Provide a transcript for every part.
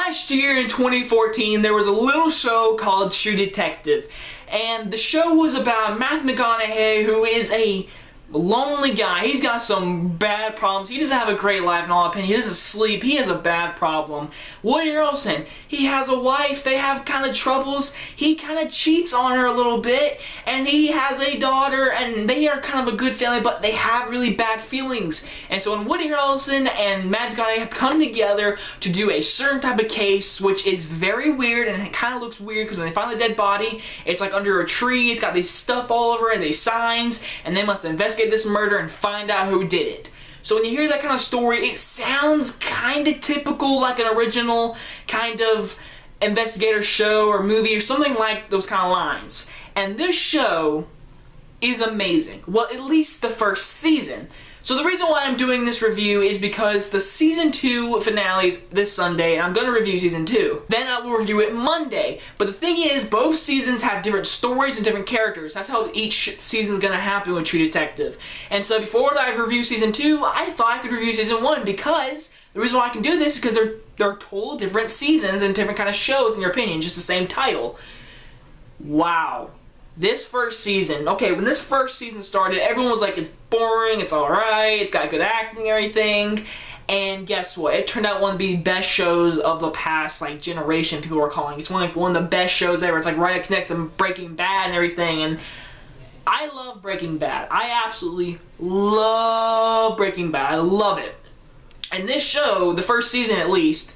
Last year in 2014, there was a little show called True Detective. And the show was about Matthew McConaughey, who is a lonely guy. He's got some bad problems. He doesn't have a great life in all opinion. He doesn't sleep. He has a bad problem. Woody Harrelson, he has a wife. They have kind of troubles. He kind of cheats on her a little bit. And he has a daughter, and they are kind of a good family, but they have really bad feelings. And so when Woody Harrelson and Matthew McConaughey have come together to do a certain type of case, which is very weird, and it kind of looks weird because when they find the dead body, it's like under a tree. It's got these stuff all over it, these signs, and they must investigate this murder and find out who did it. So when you hear that kind of story, it sounds kind of typical, like an original kind of investigator show or movie or something like those kind of lines. And this show is amazing. Well, at least the first season. So the reason why I'm doing this review is because the Season 2 finale is this Sunday, and I'm going to review Season 2. Then I will review it Monday. But the thing is, both seasons have different stories and different characters. That's how each season is going to happen with True Detective. And so before I review Season 2, I thought I could review Season 1 because the reason why I can do this is because they're total different seasons and different kind of shows in your opinion, just the same title. Wow. This first season, okay, when this first season started, everyone was like, it's boring, it's alright, it's got good acting and everything. And guess what? It turned out one of the best shows of the past, like, generation, people were calling. It's one of the best shows ever. It's like right next to Breaking Bad and everything. And I love Breaking Bad. I absolutely love Breaking Bad. I love it. And this show, the first season at least,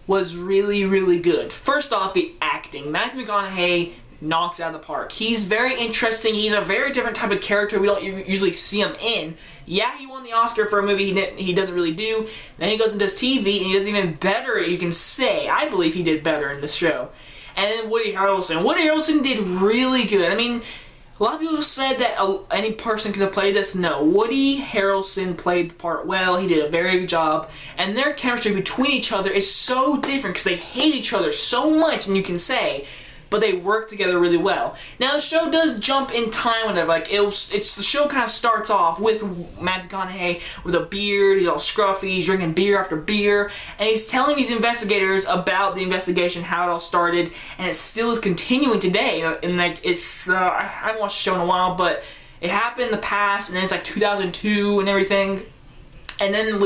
was really, really good. First off, the acting. Matthew McConaughey knocks out of the park. He's very interesting. He's a very different type of character we don't usually see him in. Yeah, he won the Oscar for a movie he doesn't really do. Then he goes and does TV, and he does even better, you can say. I believe he did better in this show. And then Woody Harrelson. Woody Harrelson did really good. I mean, a lot of people said that any person could have played this. No, Woody Harrelson played the part well. He did a very good job. And their chemistry between each other is so different because they hate each other so much, and you can say, but they work together really well. Now the show does jump in time, whatever. Like the show kind of starts off with Matthew McConaughey with a beard. He's all scruffy. He's drinking beer after beer, and he's telling these investigators about the investigation, how it all started, and it still is continuing today. And like I haven't watched the show in a while, but it happened in the past, and then it's like 2002 and everything, and then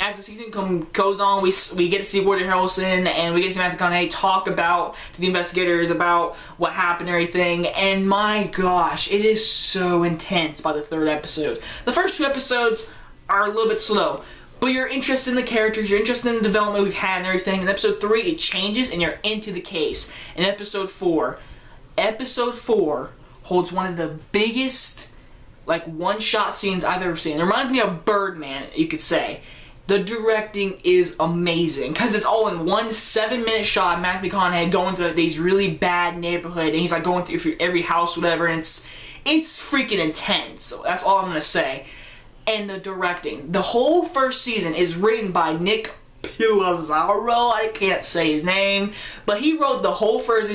as the season goes on, we get to see Woody Harrelson and we get to see Matthew McConaughey talk to the investigators about what happened and everything. And my gosh, it is so intense by the third episode. The first two episodes are a little bit slow, but you're interested in the characters, you're interested in the development we've had and everything. In episode 3, it changes and you're into the case. In episode 4 holds one of the biggest, like, one-shot scenes I've ever seen. It reminds me of Birdman, you could say. The directing is amazing because it's all in one 7-minute shot. Matthew McConaughey going through these really bad neighborhood, and he's like going through every house, whatever, and it's freaking intense. So that's all I'm gonna say. And the directing, the whole first season is written by Nick Pizarro. I can't say his name, but he wrote the whole first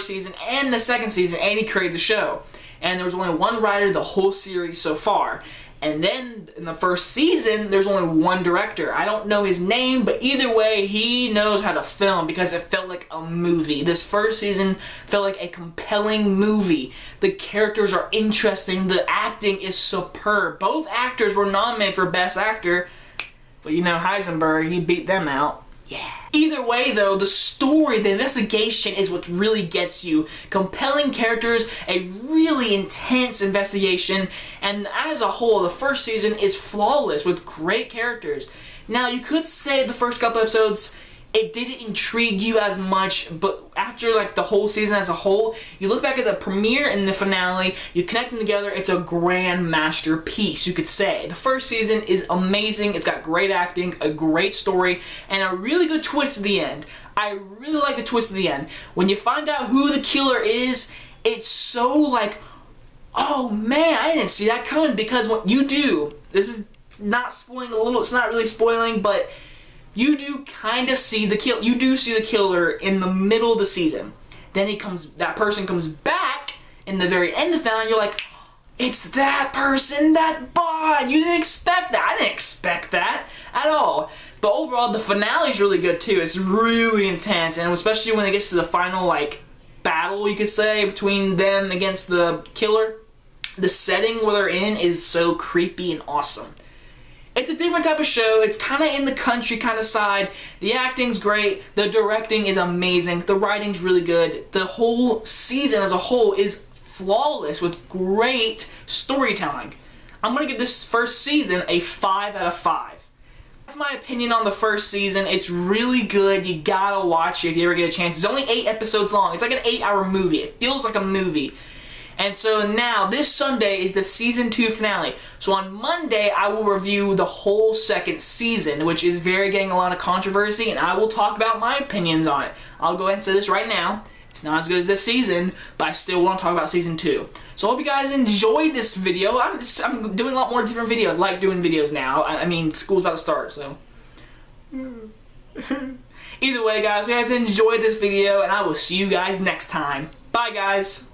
season and the second season, and he created the show. And there was only one writer the whole series so far. And then in the first season, there's only one director. I don't know his name, but either way, he knows how to film because it felt like a movie. This first season felt like a compelling movie. The characters are interesting. The acting is superb. Both actors were nominated for Best Actor, but you know, Heisenberg, he beat them out. Yeah. Either way though, the story, the investigation is what really gets you. Compelling characters, a really intense investigation, and as a whole, the first season is flawless with great characters. Now, you could say the first couple episodes, it didn't intrigue you as much, but after like the whole season as a whole, you look back at the premiere and the finale, you connect them together, it's a grand masterpiece, you could say. The first season is amazing, it's got great acting, a great story, and a really good twist at the end. I really like the twist at the end. When you find out who the killer is, it's so like, oh man, I didn't see that coming, because what you do, this is not spoiling a little, it's not really spoiling, but you do kind of see the kill. You do see the killer in the middle of the season. Then that person comes back in the very end of the finale. You're like, It's that person, that bot. You didn't expect that. I didn't expect that at all. But overall, the finale is really good too. It's really intense, and especially when it gets to the final, like, battle, you could say, between them against the killer. The setting where they're in is so creepy and awesome. It's a different type of show. It's kind of in the country kind of side. The acting's great. The directing is amazing. The writing's really good. The whole season as a whole is flawless with great storytelling. I'm going to give this first season a 5 out of 5. That's my opinion on the first season. It's really good. You gotta watch it if you ever get a chance. It's only 8 episodes long. It's like an 8-hour movie. It feels like a movie. And so now, this Sunday is the Season 2 finale. So on Monday, I will review the whole second season, which is getting a lot of controversy, and I will talk about my opinions on it. I'll go ahead and say this right now. It's not as good as this season, but I still want to talk about Season 2. So I hope you guys enjoyed this video. I'm doing a lot more different videos. I like doing videos now. I mean, school's about to start, so. Either way, guys, you guys enjoyed this video, and I will see you guys next time. Bye, guys.